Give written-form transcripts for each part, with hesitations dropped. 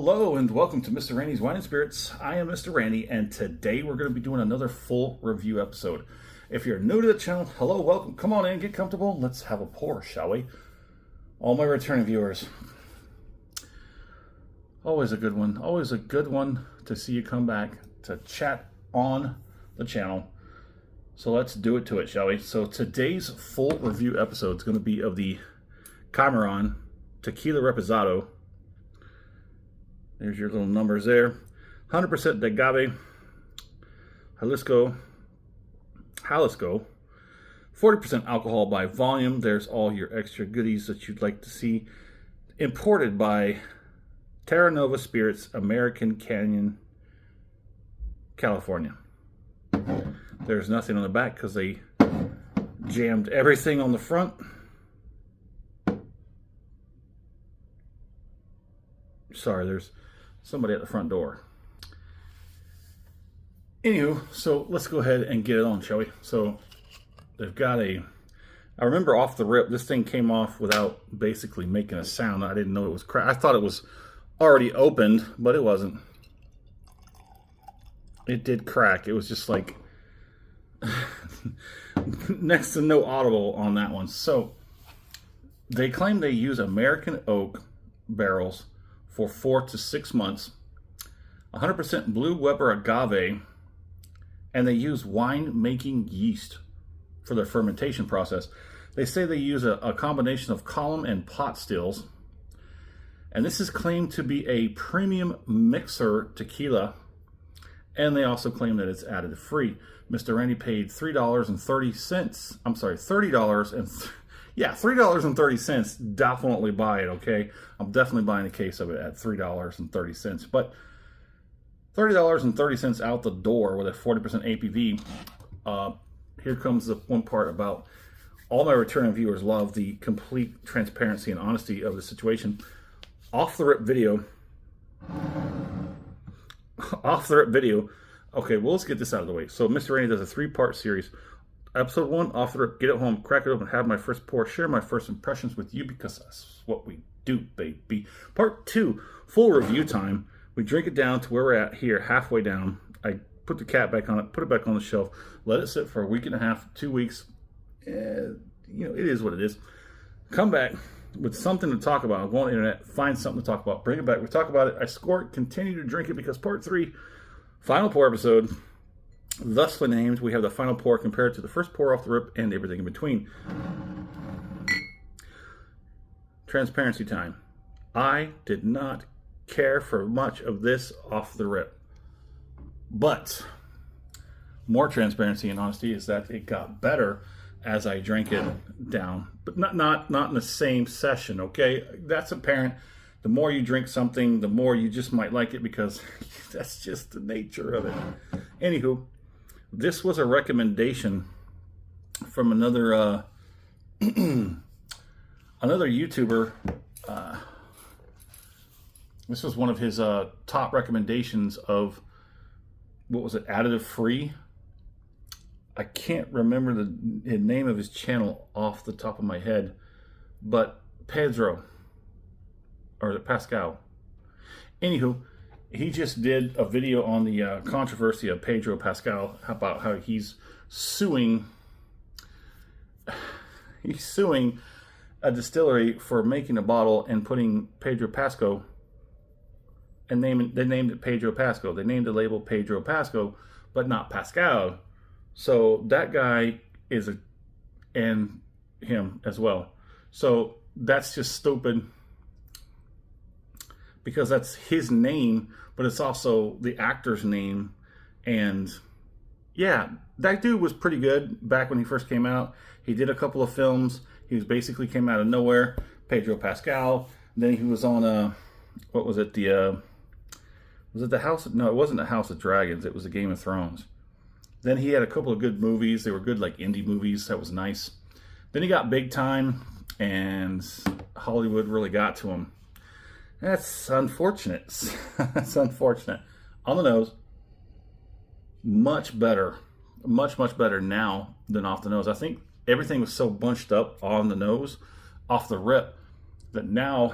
Hello and welcome to Mr. Randy's Wine and Spirits. I am Mr. Randy, and today we're going to be doing another full review episode. If you're new to the channel, hello, welcome. Come on in, get comfortable. Let's have a pour, shall we? All my returning viewers, always a good one. Always a good one to see you come back to chat on the channel. So let's do it to it, shall we? So today's full review episode is going to be of the Cimarron Tequila Reposado. There's your little numbers there. 100% de agave, Jalisco, 40% alcohol by volume. There's all your extra goodies that you'd like to see. Imported by Terra Nova Spirits, American Canyon, California. There's nothing on the back because they jammed everything on the front. Sorry, there's somebody at the front door. Anywho, so let's go ahead and get it on, shall we? So they've got I remember off the rip, this thing came off without basically making a sound. I didn't know it was cracked. I thought it was already opened, but it wasn't. It did crack. It was just like next to no audible on that one. So they claim they use American oak barrels for 4 to 6 months, 100% Blue Weber agave, and they use wine-making yeast for their fermentation process. They say they use a combination of column and pot stills, and this is claimed to be a premium mixer tequila, and they also claim that it's additive-free. Mr. Randy paid $3.30. I'm sorry, $30 yeah, $3.30. Definitely buy it, okay? I'm definitely buying a case of it at $3.30. But $30.30 out the door with a 40% ABV. Here comes the one part about all my returning viewers love the complete transparency and honesty of the situation. Off the rip video. Okay, well, let's get this out of the way. So Mr. Randy does a 3-part series. Episode 1, off the rip, get it home, crack it open, have my first pour, share my first impressions with you because that's what we do, baby. Part 2, full review time. We drink it down to where we're at here, halfway down. I put the cap back on it, put it back on the shelf, let it sit for a week and a half, 2 weeks. You know, it is what it is. Come back with something to talk about. Go on the internet, find something to talk about, bring it back. We talk about it, I score it, continue to drink it because part 3, final pour episode. Thusly named, we have the final pour compared to the first pour off the rip and everything in between. Transparency time. I did not care for much of this off the rip. But more transparency and honesty is that it got better as I drank it down. But not in the same session, okay? That's apparent. The more you drink something, the more you just might like it because that's just the nature of it. Anywho, this was a recommendation from another another YouTuber. This was one of his top recommendations of, what was it, additive free? I can't remember the name of his channel off the top of my head, but Pedro, or is it Pascal? Anywho, he just did a video on the controversy of Pedro Pascal about how he's suing a distillery for making a bottle and putting Pedro Pascal, and they named it Pedro Pascal. They named the label Pedro Pascal, but not Pascal. So that guy and him as well. So that's just stupid, because that's his name, but it's also the actor's name. And yeah, that dude was pretty good back when he first came out. He did a couple of films. He was basically came out of nowhere, Pedro Pascal. Then he was on what was it? Was it the House? No, it wasn't the House of Dragons. It was the Game of Thrones. Then he had a couple of good movies. They were good, like indie movies. That was nice. Then he got big time, and Hollywood really got to him. That's unfortunate. That's unfortunate. On the nose, much better. Much better now than off the nose. I think everything was so bunched up on the nose, off the rip, that now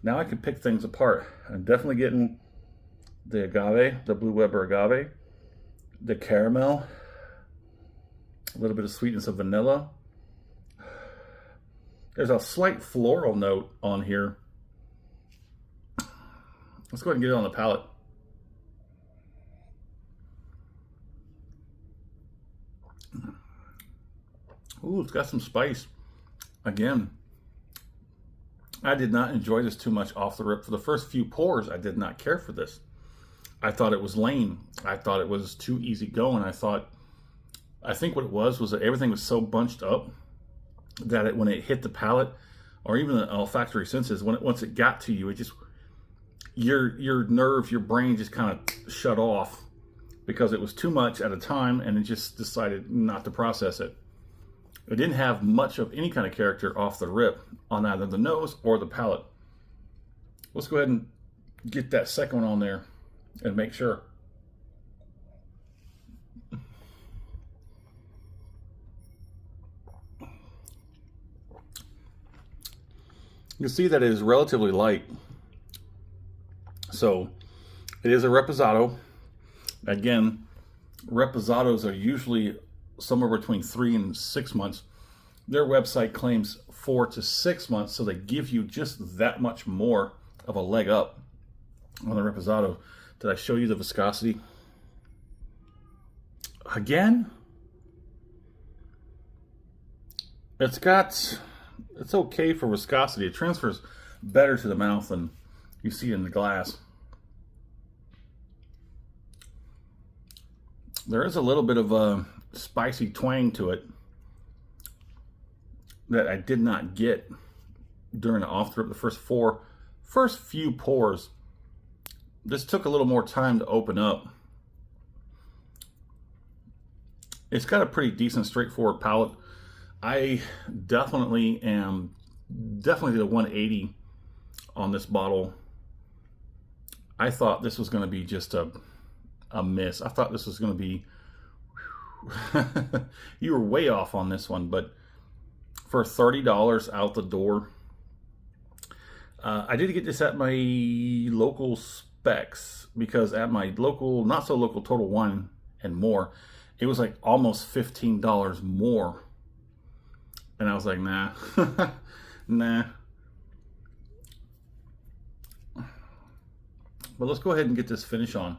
Now I can pick things apart. I'm definitely getting the agave, the Blue Weber agave, the caramel, a little bit of sweetness of vanilla. There's a slight floral note on here. Let's go ahead and get it on the palate. Ooh, it's got some spice. Again, I did not enjoy this too much off the rip. For the first few pours, I did not care for this. I thought it was lame. I thought it was too easy going. I think what it was that everything was so bunched up that when it hit the palate, or even the olfactory senses, once it got to you, it just, your nerves, your brain just kind of shut off because it was too much at a time, and it just decided not to process it. It didn't have much of any kind of character off the rip on either the nose or the palate. Let's go ahead and get that second one on there and make sure. You can see that it is relatively light. So it is a Reposado. Again, Reposados are usually somewhere between 3 and 6 months. Their website claims 4 to 6 months, so they give you just that much more of a leg up on the Reposado. Did I show you the viscosity? Again, it's okay for viscosity. It transfers better to the mouth than you see in the glass. There is a little bit of a spicy twang to it that I did not get during the off the rip. The first few pours, this took a little more time to open up. It's got a pretty decent straightforward palate. I definitely did a 180 on this bottle. I thought this was going to be just a miss. I thought this was going to be you were way off on this one, but for $30 out the door, I did get this at my local Specs, because at my local, not so local Total Wine and More, it was like almost $15 more, and I was like, nah. Nah. But let's go ahead and get this finish on.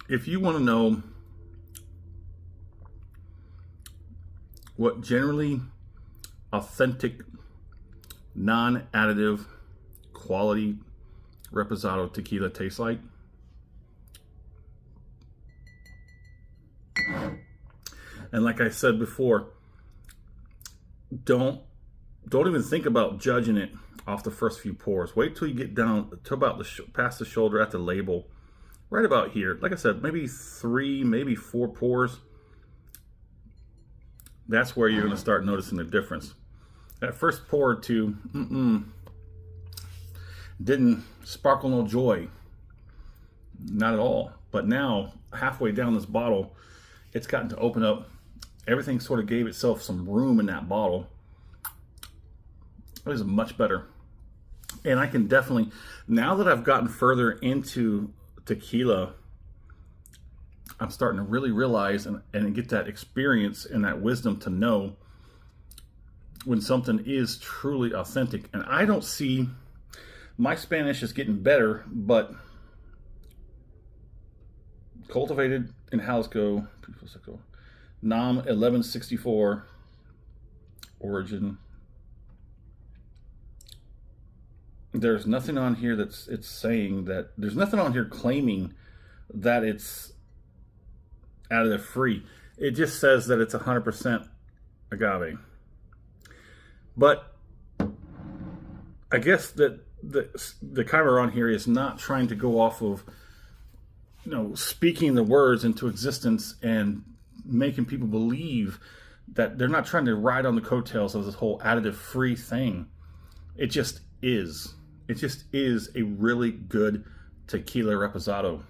If you want to know what generally authentic, non-additive, quality Reposado tequila tastes like, and like I said before, don't even think about judging it off the first few pours. Wait till you get down to about past the shoulder at the label. Right about here, like I said, maybe 3, maybe 4 pours. That's where you're going to start noticing the difference. That first pour or two, didn't sparkle no joy. Not at all. But now, halfway down this bottle, it's gotten to open up. Everything sort of gave itself some room in that bottle. It is much better. And I can definitely, now that I've gotten further into tequila, I'm starting to really realize and get that experience and that wisdom to know when something is truly authentic. And I don't see, my Spanish is getting better, but cultivated in Jalisco, NAM 1164 origin. There's nothing on here it's saying that, there's nothing on here claiming that it's additive free. It just says that it's 100% agave. But I guess that the Cimarron here is not trying to go off of, speaking the words into existence and making people believe that they're not trying to ride on the coattails of this whole additive free thing. It just is. It just is a really good Tequila Reposado.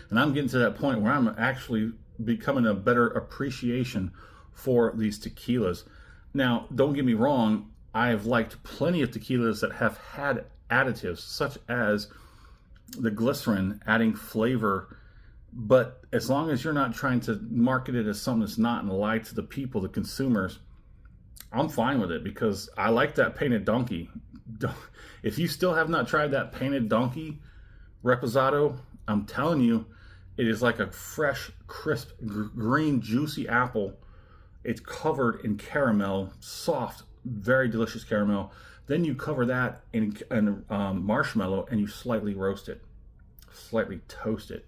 And I'm getting to that point where I'm actually becoming a better appreciation for these tequilas. Now, don't get me wrong, I've liked plenty of tequilas that have had additives, such as the glycerin adding flavor. But as long as you're not trying to market it as something that's not and lie to the people, the consumers, I'm fine with it because I like that painted donkey. If you still have not tried that painted donkey Reposado, I'm telling you, it is like a fresh, crisp, green, juicy apple. It's covered in caramel, soft, very delicious caramel. Then you cover that in marshmallow and you slightly roast it, slightly toast it.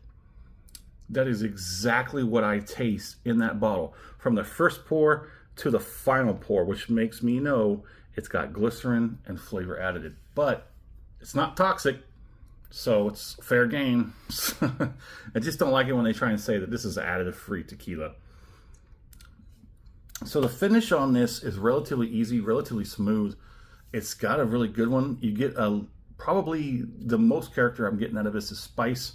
That is exactly what I taste in that bottle, from the first pour to the final pour, which makes me know it's got glycerin and flavor added. But it's not toxic, so it's fair game. I just don't like it when they try and say that this is additive-free tequila. So the finish on this is relatively easy, relatively smooth. It's got a really good one. You get probably the most character I'm getting out of this is spice.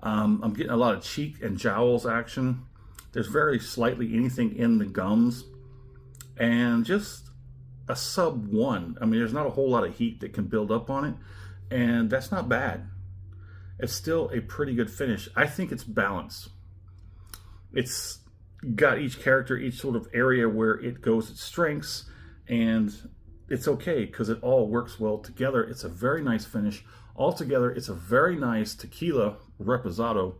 I'm getting a lot of cheek and jowls action. There's very slightly anything in the gums. And just a sub 1. I mean, there's not a whole lot of heat that can build up on it. And that's not bad. It's still a pretty good finish. I think it's balanced. It's got each character, each sort of area where it goes its strengths. And it's okay because it all works well together. It's a very nice finish. Altogether, it's a very nice Tequila Reposado.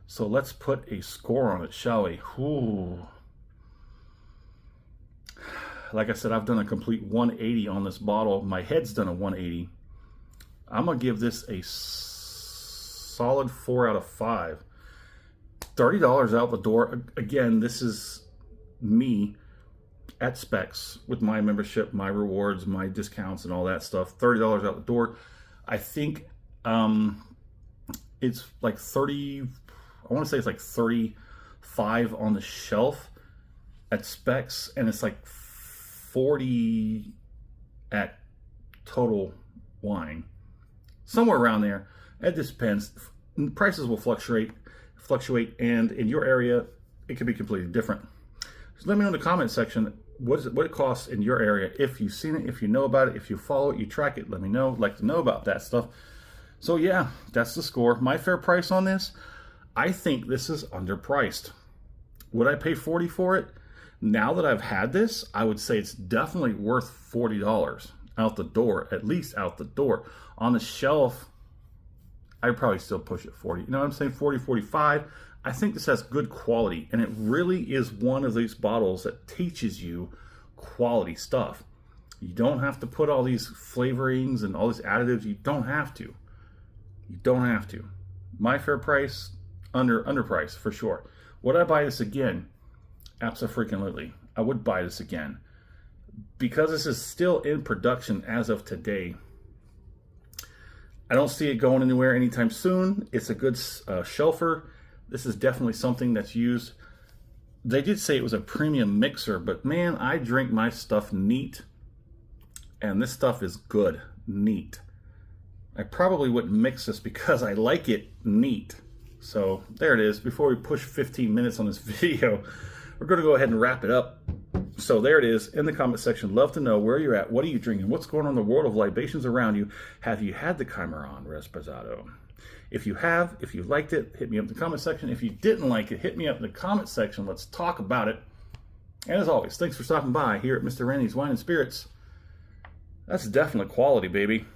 So let's put a score on it, shall we? Ooh. Like I said, I've done a complete 180 on this bottle. My head's done a 180. I'm going to give this a solid 4 out of 5. $30 out the door. Again, this is me at Specs with my membership, my rewards, my discounts, and all that stuff. $30 out the door. I think it's like 30, I want to say it's like 35 on the shelf at Specs, and it's like 40 at Total Wine. Somewhere around there. It just depends. Prices will fluctuate, and in your area, it could be completely different. So let me know in the comment section what it costs in your area. If you've seen it, if you know about it, if you follow it, you track it, let me know. I'd like to know about that stuff. So yeah, that's the score. My fair price on this, I think this is underpriced. Would I pay $40 for it? Now that I've had this, I would say it's definitely worth $40 out the door, at least out the door. On the shelf, I'd probably still push it 40. You know what I'm saying? 40, 45. I think this has good quality, and it really is one of these bottles that teaches you quality stuff. You don't have to put all these flavorings and all these additives. You don't have to. You don't have to. My fair price, underpriced for sure. Would I buy this again? Absolutely. I would buy this again. Because this is still in production as of today, I don't see it going anywhere anytime soon. It's a good shelfer. This is definitely something that's used. They did say it was a premium mixer, but man, I drink my stuff neat, and this stuff is good, neat. I probably wouldn't mix this because I like it neat. So there it is. Before we push 15 minutes on this video, we're going to go ahead and wrap it up. So there it is in the comment section. Love to know where you're at. What are you drinking? What's going on in the world of libations around you? Have you had the Cimarron Reposado? If you have, if you liked it, hit me up in the comment section. If you didn't like it, hit me up in the comment section. Let's talk about it. And as always, thanks for stopping by here at Mr. Randy's Wine and Spirits. That's definitely quality, baby.